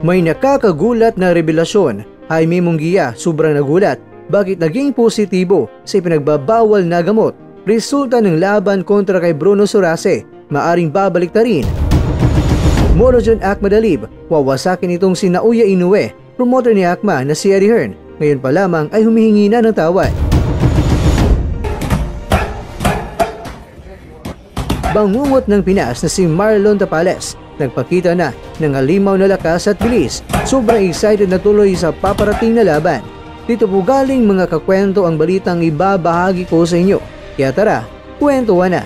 May nakakagulat na revelasyon. Jaime Munguia sobrang nagulat bakit naging positibo sa ipinagbabawal na gamot. Resulta ng laban kontra kay Bruno Sorase, maaring babalik na rin. Morojon Akhmadalib, wawasakin itong si Naoya Inoue. Promoter ni Akma na si Eddie Hearn, ngayon pa lamang ay humihingi na ng tawad. Bangungot ng Pinas na si Marlon Tapales, nagpakita na ng halimaw na lakas at bilis. Sobrang excited na tuloy sa paparating na laban. Dito po galing mga kakwento ang balitang ibabahagi ko sa inyo. Kaya tara, kwentuhan na.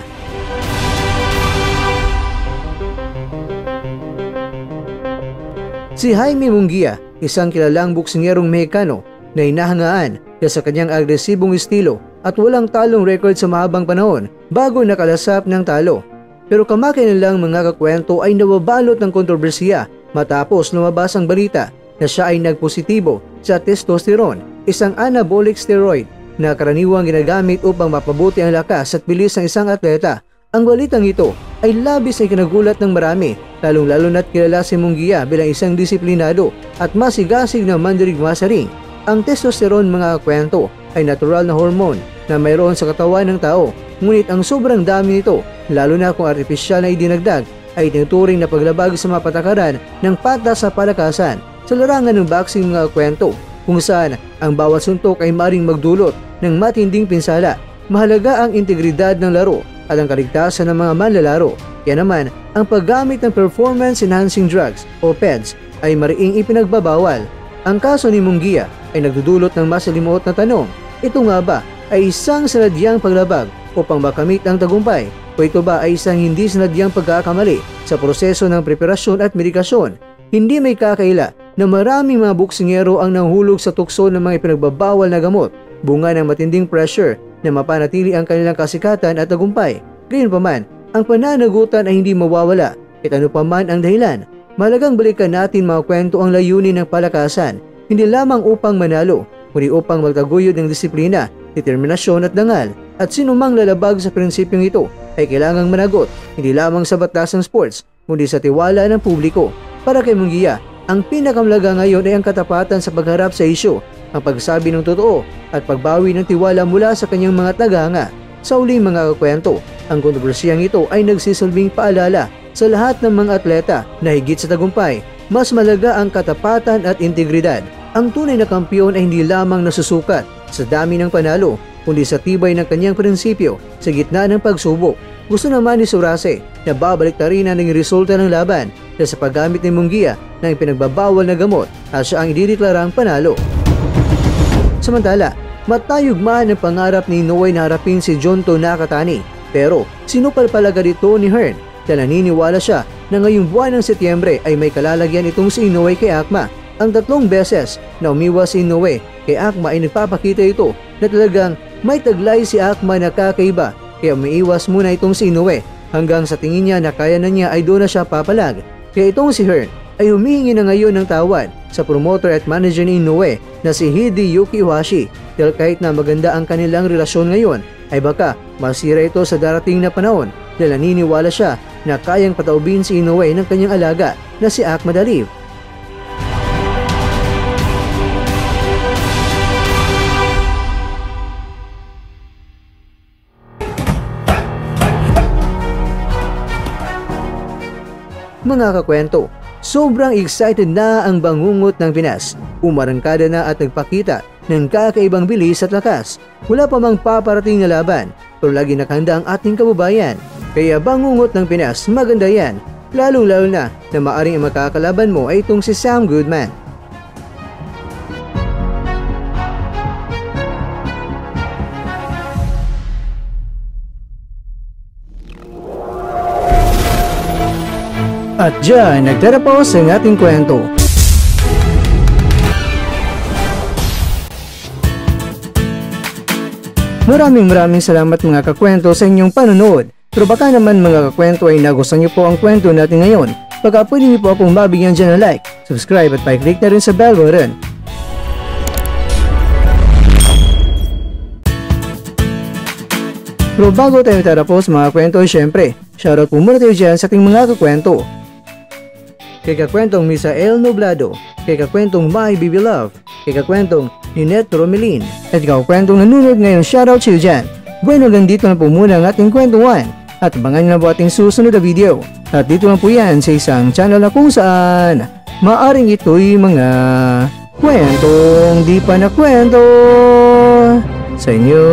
Si Jaime Munguia, isang kilalang boksingerong Mexicano na inahangaan dahil sa kanyang agresibong estilo at walang talong record sa mahabang panahon bago nakalasap ng talo. Pero kamakailan lang mga kakwento ay nababalot ng kontrobersiya matapos lumabas ang balita na siya ay nagpositibo sa testosterone, isang anabolic steroid na karaniwang ginagamit upang mapabuti ang lakas at bilis ng isang atleta. Ang balitang ito ay labis ay kinagulat ng marami, lalong-lalo na't kilala si Munguia bilang isang disiplinado at masigasig na mandirigma sa ring. Ang testosterone mga kwento ay natural na hormone na mayroon sa katawan ng tao, ngunit ang sobrang dami nito, lalo na kung artipisyal na idinagdag, ay tinuturing na paglabag sa mga patakaran ng patas sa palakasan sa larangan ng boxing mga kwento, kung saan ang bawat suntok ay maring magdulot ng matinding pinsala. Mahalaga ang integridad ng laro at ang kaligtasan ng mga manlalaro. Kaya naman, ang paggamit ng performance enhancing drugs o PEDs ay mariing ipinagbabawal. Ang kaso ni Munguia ay nagdudulot ng masalimuot na tanong. Ito nga ba ay isang sinadyang paglabag upang makamit ang tagumpay? O ito ba ay isang hindi sinadyang pagkakamali sa proseso ng preparasyon at medikasyon? Hindi may kakaila na maraming mga boksingero ang nanghulog sa tukso ng mga ipinagbabawal na gamot, bunga ng matinding pressure na mapanatili ang kanilang kasikatan at tagumpay. Gayunpaman, ang pananagutan ay hindi mawawala at ano pa man ang dahilan. Malagang balikan natin mga kwento ang layunin ng palakasan, hindi lamang upang manalo, kundi upang magtaguyod ng disiplina, determinasyon at dangal. At sinumang lalabag sa prinsipyong ito ay kailangang managot, hindi lamang sa batas ng sports, kundi sa tiwala ng publiko. Para kay Munguia, ang pinakamalaga ngayon ay ang katapatan sa pagharap sa isyu, ang pagsabi ng totoo at pagbawi ng tiwala mula sa kanyang mga tagahanga. Sa uling mga kakwento, ang kontrobersiyang ito ay nagsisilbing paalala sa lahat ng mga atleta na higit sa tagumpay, mas malaga ang katapatan at integridad. Ang tunay na kampiyon ay hindi lamang nasusukat sa dami ng panalo, kundi sa tibay ng kanyang prinsipyo sa gitna ng pagsubok. Gusto naman ni Sorase na babalik na rin ang resulta ng laban dahil sa paggamit ni Munguia ng pinagbabawal na gamot at siya ang idideklarang panalo. Samantala, matayugmaan ang pangarap ni Inoue na harapin si Junto Nakatani, pero sinupal palaga dito ni Hearn dahil naniniwala siya na ngayong buwan ng Setyembre ay may kalalagyan itong si Inoue kay Akma. Ang 3 beses na umiwas si Inoue kay Akma ay nagpapakita ito na talagang may taglay si Akma na kakaiba, kaya umiiwas muna itong si Inoue hanggang sa tingin niya na kaya na niya ay doon na siya papalag. Kaya itong si Hearn ay humihingi na ngayon ng tawad sa promoter at manager ni Inoue na si Hideyuki Iwashi dahil kahit na maganda ang kanilang relasyon ngayon ay baka masira ito sa darating na panahon dahil naniniwala siya na kayang pataubin si Inoue ng kanyang alaga na si Akhmadalib. Mga kakwento, sobrang excited na ang bangungot ng Pinas. Umarangkada na at nagpakita ng kakaibang bilis at lakas. Wala pa mang paparating na laban, pero lagi nakahanda ang ating kababayan. Kaya bangungot ng Pinas, maganda yan. Lalong-lalo na maaring ang makakalaban mo ay itong si Sam Goodman. At dyan, nagtatapos ang ating kwento. Maraming salamat mga kakwento sa inyong panonood. Pero baka naman mga kakwento ay nagustuhan niyo po ang kwento natin ngayon. Baka pwede niyo po akong mabigyan dyan ng like, subscribe at pa-click na rin sa bell button. Pero bago tayo tatapos mga kwento, syempre, Shoutout po muna tayo dyan sa ating mga kakwento. Kay kakwentong Misael Noblado, kay kakwentong My Baby Love, kay kakwentong Ninette Romelin, at kakwentong nanonood ngayon, shoutout sa iyo dyan. Bueno, hanggang dito na po muna ang ating kwentuhan. At abangan nyo na po ating susunod na video. At dito lang po yan sa isang channel na kung saan maaring ito'y mga kwentong di pa na kwento sa inyo.